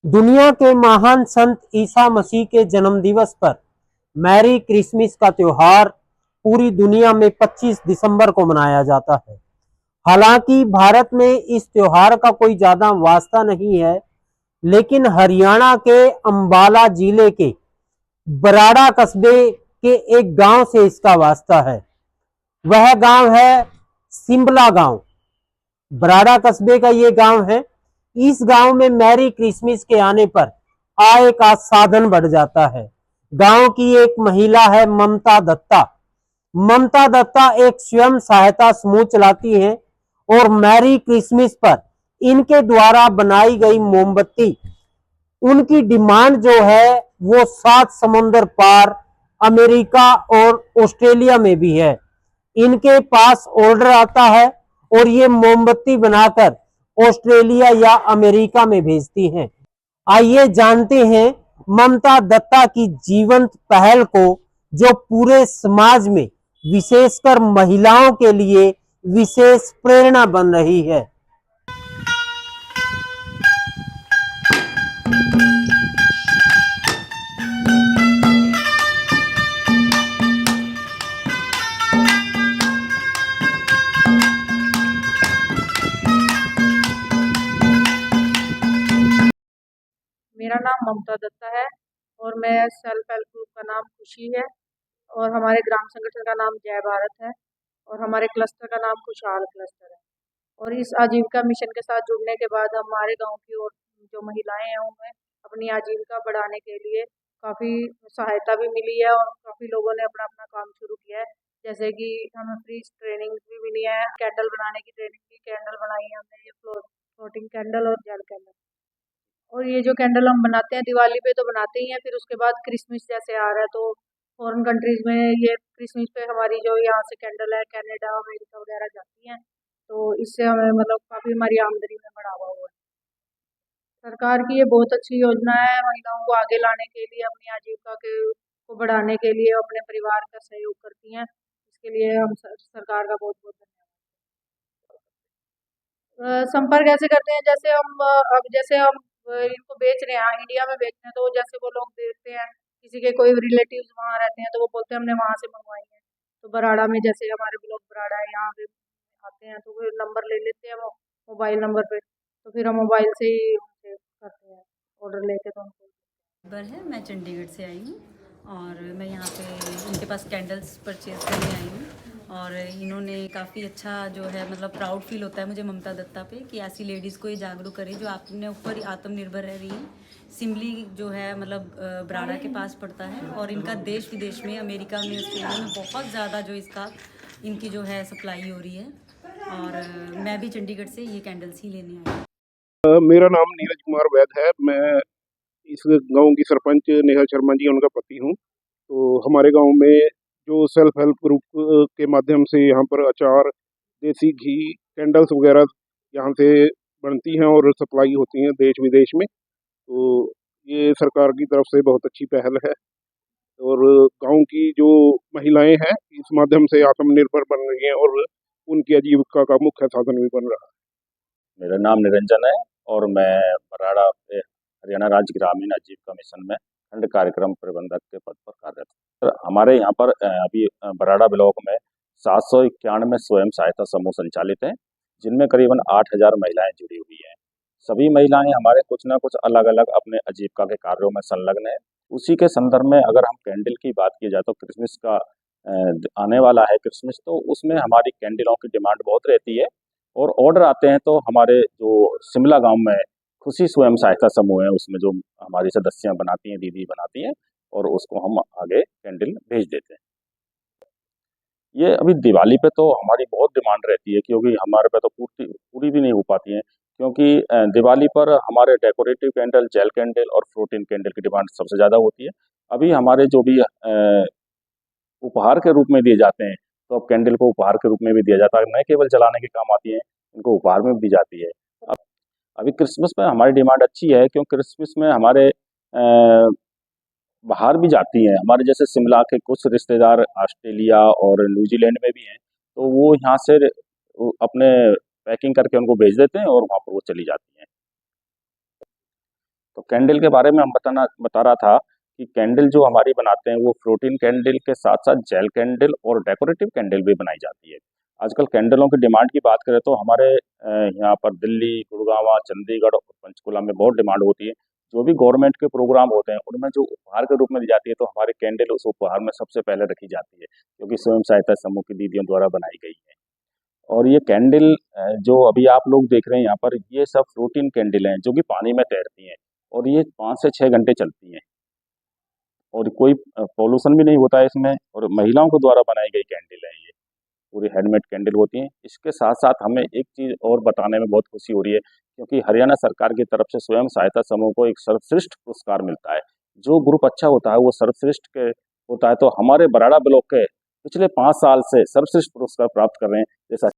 दुनिया के महान संत ईसा मसीह के जन्म दिवस पर मैरी क्रिसमस का त्योहार पूरी दुनिया में 25 दिसंबर को मनाया जाता है। हालांकि भारत में इस त्योहार का कोई ज्यादा वास्ता नहीं है, लेकिन हरियाणा के अंबाला जिले के बराड़ा कस्बे के एक गांव से इसका वास्ता है। वह गांव है सिंबला गांव। बराड़ा कस्बे का ये गांव है। इस गांव में मैरी क्रिसमस के आने पर आय का साधन बढ़ जाता है। गांव की एक महिला है ममता दत्ता। ममता दत्ता एक स्वयं सहायता समूह चलाती हैं और मैरी क्रिसमस पर इनके द्वारा बनाई गई मोमबत्ती, उनकी डिमांड जो है वो 7 समुंदर पार अमेरिका और ऑस्ट्रेलिया में भी है। इनके पास ऑर्डर आता है और ये मोमबत्ती बनाकर ऑस्ट्रेलिया या अमेरिका में भेजती हैं। आइए जानते हैं ममता दत्ता की जीवंत पहल को, जो पूरे समाज में विशेषकर महिलाओं के लिए विशेष प्रेरणा बन रही है। मेरा नाम ममता दत्ता है और मैं सेल्फ हेल्प ग्रुप का नाम खुशी है और हमारे ग्राम संगठन का नाम जय भारत है और हमारे क्लस्टर का नाम खुशहाल क्लस्टर है। और इस आजीविका मिशन के साथ जुड़ने के बाद हमारे गांव की और जो महिलाएं हैं उन्हें अपनी आजीविका बढ़ाने के लिए काफ़ी सहायता भी मिली है और काफ़ी लोगों ने अपना अपना काम शुरू किया है। जैसे कि हमें फ्री ट्रेनिंग भी मिली है, कैंडल बनाने की ट्रेनिंग की, कैंडल बनाई है हमने, ये फ्लोटिंग कैंडल और जेल कैंडल। और ये जो कैंडल हम बनाते हैं दिवाली पे तो बनाते ही हैं, फिर उसके बाद क्रिसमस जैसे आ रहा है तो फॉरेन कंट्रीज में ये क्रिसमस पे हमारी जो यहाँ से कैंडल है कनाडा अमेरिका वगैरह जाती हैं, तो इससे हमें मतलब काफ़ी हमारी आमदनी में बढ़ावा हुआ है। सरकार की ये बहुत अच्छी योजना है महिलाओं को आगे लाने के लिए, अपनी आजीविका के को बढ़ाने के लिए अपने परिवार का सहयोग करती हैं। इसके लिए हम सरकार का बहुत बहुत धन्यवाद। संपर्क ऐसे करते हैं जैसे हम अब जैसे हम इनको बेच रहे हैं, इंडिया में बेच रहे हैं, तो जैसे वो लोग देखते हैं किसी के कोई रिलेटिव्स वहाँ रहते हैं तो वो बोलते हैं हमने वहाँ से मंगवाई है। तो बराड़ा में जैसे हमारे ब्लॉक बराड़ा है, यहाँ पे आते हैं तो वो नंबर ले लेते हैं वो मोबाइल नंबर पे, तो फिर हम मोबाइल से ही उनसे करते हैं ऑर्डर लेके तो उनको। है मैं चंडीगढ़ से आई हूँ और मैं यहाँ पे इनके पास कैंडल्स परचेज़ करने आई हूँ और इन्होंने काफ़ी अच्छा जो है मतलब प्राउड फील होता है मुझे ममता दत्ता पे कि ऐसी लेडीज़ को ये जागरूक करे जो अपने ऊपर आत्मनिर्भर रह रही है। सिमली जो है मतलब बराड़ा के पास पड़ता है और इनका देश विदेश में अमेरिका में ऑस्ट्रेलिया में बहुत ज़्यादा जो इसका इनकी जो है सप्लाई हो रही है और मैं भी चंडीगढ़ से ये कैंडल्स ही लेने आई हूँ। मेरा नाम नीरज कुमार वैद है। मैं इस गांव की सरपंच नेहा शर्मा जी उनका पति हूं। तो हमारे गांव में जो सेल्फ हेल्प ग्रुप के माध्यम से यहाँ पर अचार, देसी घी, कैंडल्स वगैरह यहाँ से बनती हैं और सप्लाई होती हैं देश विदेश में। तो ये सरकार की तरफ से बहुत अच्छी पहल है और गांव की जो महिलाएं हैं इस माध्यम से आत्मनिर्भर बन रही हैं और उनकी आजीविका का मुख्य साधन भी बन रहा है। मेरा नाम निरंजन है और मैं बराड़ा पे हरियाणा राज्य ग्रामीण आजीविका मिशन में खंड कार्यक्रम प्रबंधक के पद पर कार्यरत हूं। हमारे यहाँ पर अभी बराड़ा ब्लॉक में 791 स्वयं सहायता समूह संचालित हैं, जिनमें करीबन 8,000 महिलाएं जुड़ी हुई हैं। सभी महिलाएं हमारे कुछ ना कुछ अलग अलग अपने आजीविका के कार्यों में संलग्न है। उसी के संदर्भ में अगर हम कैंडल की बात की जाए तो क्रिसमस का आने वाला है क्रिसमस, तो उसमें हमारी कैंडलों की डिमांड बहुत रहती है और ऑर्डर आते हैं तो हमारे जो शिमला गांव में खुशी स्वयं सहायता समूह है उसमें जो हमारी सदस्यां बनाती हैं, दीदी बनाती हैं और उसको हम आगे कैंडल भेज देते हैं। ये अभी दिवाली पे तो हमारी बहुत डिमांड रहती है क्योंकि हमारे पे तो पूरी पूरी भी नहीं हो पाती है, क्योंकि दिवाली पर हमारे डेकोरेटिव कैंडल, जेल कैंडल और फ्लोटिंग कैंडल की डिमांड सबसे ज़्यादा होती है। अभी हमारे जो भी उपहार के रूप में दिए जाते हैं, तो अब कैंडल को उपहार के रूप में भी दिया जाता है, न केवल जलाने के काम आती है, इनको उपहार में भी दी जाती है। अब अभी क्रिसमस में हमारी डिमांड अच्छी है क्योंकि क्रिसमस में हमारे बाहर भी जाती हैं, हमारे जैसे शिमला के कुछ रिश्तेदार ऑस्ट्रेलिया और न्यूजीलैंड में भी हैं, तो वो यहाँ से अपने पैकिंग करके उनको भेज देते हैं और वहाँ पर वो चली जाती हैं। तो कैंडल के बारे में हम बता रहा था कि कैंडल जो हमारी बनाते हैं वो फ्लोटिंग कैंडल के साथ साथ जेल कैंडल और डेकोरेटिव कैंडल भी बनाई जाती है। आजकल कैंडलों की डिमांड की बात करें तो हमारे यहाँ पर दिल्ली, गुड़गांव, चंडीगढ़ और पंचकुला में बहुत डिमांड होती है। जो भी गवर्नमेंट के प्रोग्राम होते हैं उनमें जो उपहार के रूप में दी जाती है तो हमारी कैंडल उस उपहार में सबसे पहले रखी जाती है, क्योंकि स्वयं सहायता समूह की दीदियों द्वारा बनाई गई है। और ये कैंडल जो अभी आप लोग देख रहे हैं यहाँ पर, ये सब फ्लोटिंग कैंडल हैं जो कि पानी में तैरती हैं और ये 5 से 6 घंटे चलती हैं और कोई पॉल्यूशन भी नहीं होता है इसमें, और महिलाओं के द्वारा बनाई गई कैंडल है ये, पूरी हैंडमेड कैंडल होती हैं। इसके साथ साथ हमें एक चीज़ और बताने में बहुत खुशी हो रही है, क्योंकि हरियाणा सरकार की तरफ से स्वयं सहायता समूह को एक सर्वश्रेष्ठ पुरस्कार मिलता है। जो ग्रुप अच्छा होता है वो सर्वश्रेष्ठ के होता है, तो हमारे बराड़ा ब्लॉक के पिछले 5 साल से सर्वश्रेष्ठ पुरस्कार प्राप्त कर रहे हैं। जैसा